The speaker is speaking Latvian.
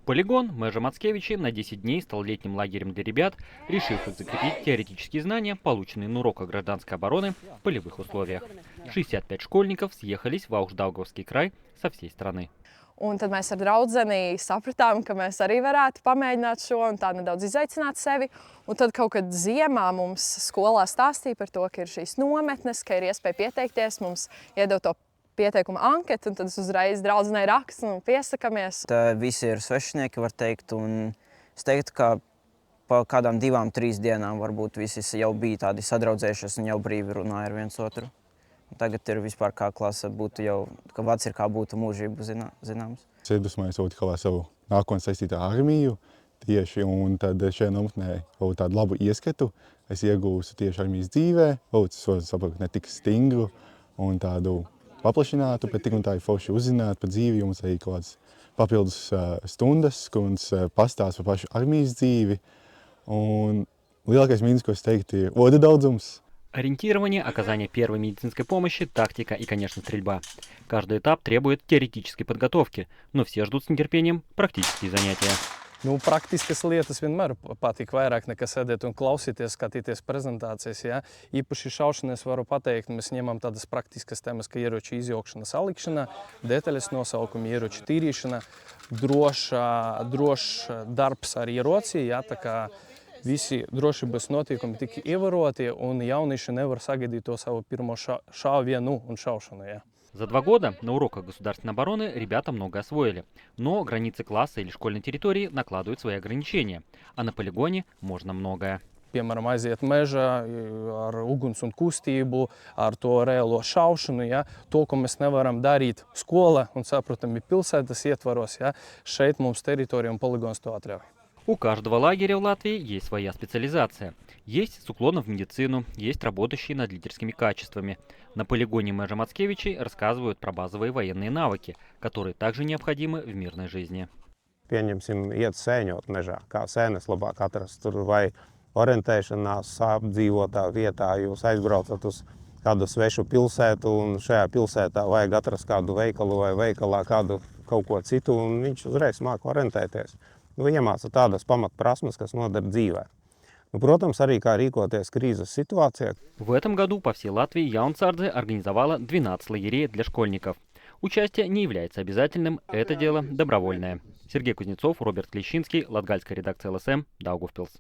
Полигон Межа Мацкевичи на 10 дней стал летним лагерем для ребят, решивших закрепить теоретические знания, полученные на уроках гражданской обороны в полевых условиях. 65 школьников съехались в Аugšdaugavский край со всей страны. Un tad mēs ar draudzeni sapratām, ka mēs arī varētu pamēģināt šo un tā nedaudz izaicināt sevi. Un tad kaut kad ziemā mums skolā stāstīja par to, ka ir šīs nometnes, ka ir iespēja pieteikties. Mums iedod to pieteikumu anketu, un tad es uzreiz draudzenei rakstu un piesakamies. Visi ir svešinieki, var teikt, un es teiktu, ka pa kādām 2-3 dienām varbūt visi jau bija tādi sadraudzējušies un jau brīvi runāja ar viens otru. Tagad ir vispār kā klase būtu jau, ka vats ir kā būtu mūžību zināms. Es iedvesmojos kā savu nākotnes saistītu ar armiju tieši, un tad šajā nometnē tādu labu ieskatu es iegūstu tieši armijas dzīvē. Es saprotu, ne tik stingru un tādu paplašinātu, bet tik un tā ir forši uzzināt par dzīvi, jums arī kaut kādas papildus stundas, kur mums pastāst par pašu armijas dzīvi. Un lielākais mīnus, ko es teiktu, ir odu daudzums. Ориентирование, оказание первой медицинской помощи, тактика и, конечно, стрельба. Каждый этап требует теоретической подготовки, но все ждут с нетерпением практические занятия. Praktiskas lietas vienmēr patīk vairāk nekā sēdēt un klausīties, skatīties prezentācijas. Ja? Īpaši šaušanai es varu pateikt, mēs ņemam tādas praktiskas tēmas, kā ieroču izjaukšana, salikšana, detaļas nosaukumi, ieroču tīrīšana, drošs darbs ar ieroci. Ja? Tā kā visi drošības notiekumi tika ievēroti, un jaunieši nevar sagaidīt to savu pirmo šāvienu un šaušanu. Ja? За 2 года на уроках государственной обороны ребята много освоили. Но границы класса или школьной территории накладывают свои ограничения. А на полигоне можно многое. Piemēram, aiziet mežā ar uguns un kustību, ar to reālo šaušanu. Ja? To, ko mēs nevaram darīt skolā un, saprotami, pilsētas ietvaros, ja? Šeit mums teritorija un poligons to atļauj. У каждого лагеря в Латвии есть своя специализация. Есть с уклоном в медицину, есть работающие над лидерскими качествами. На полигоне Межа Мацкевичи рассказывают про базовые военные навыки, которые также необходимы в мирной жизни. Pieņemsim, iet sēņot mežā, kā sēnes labāk atrast tur, vai orientēšanās apdzīvotā vietā. Jūs aizbraucat uz kādu svešu pilsētu, un šajā pilsētā vajag atrast kādu veikalu vai veikalā kaut ko citu, un viņš uzreiz māk orientēties. Iemāca tādas pamatprasmes, kas noder dzīvē. Protams, arī kā rīkoties кризис ситуациях. В этом году по всей Латвии Jauntsardze организовала 12 лагерей для школьников. Участие не является обязательным, это дело добровольное. Сергей Кузнецов, Роберт Клещинский, Латгальская редакция ЛСМ, Даугавпилс.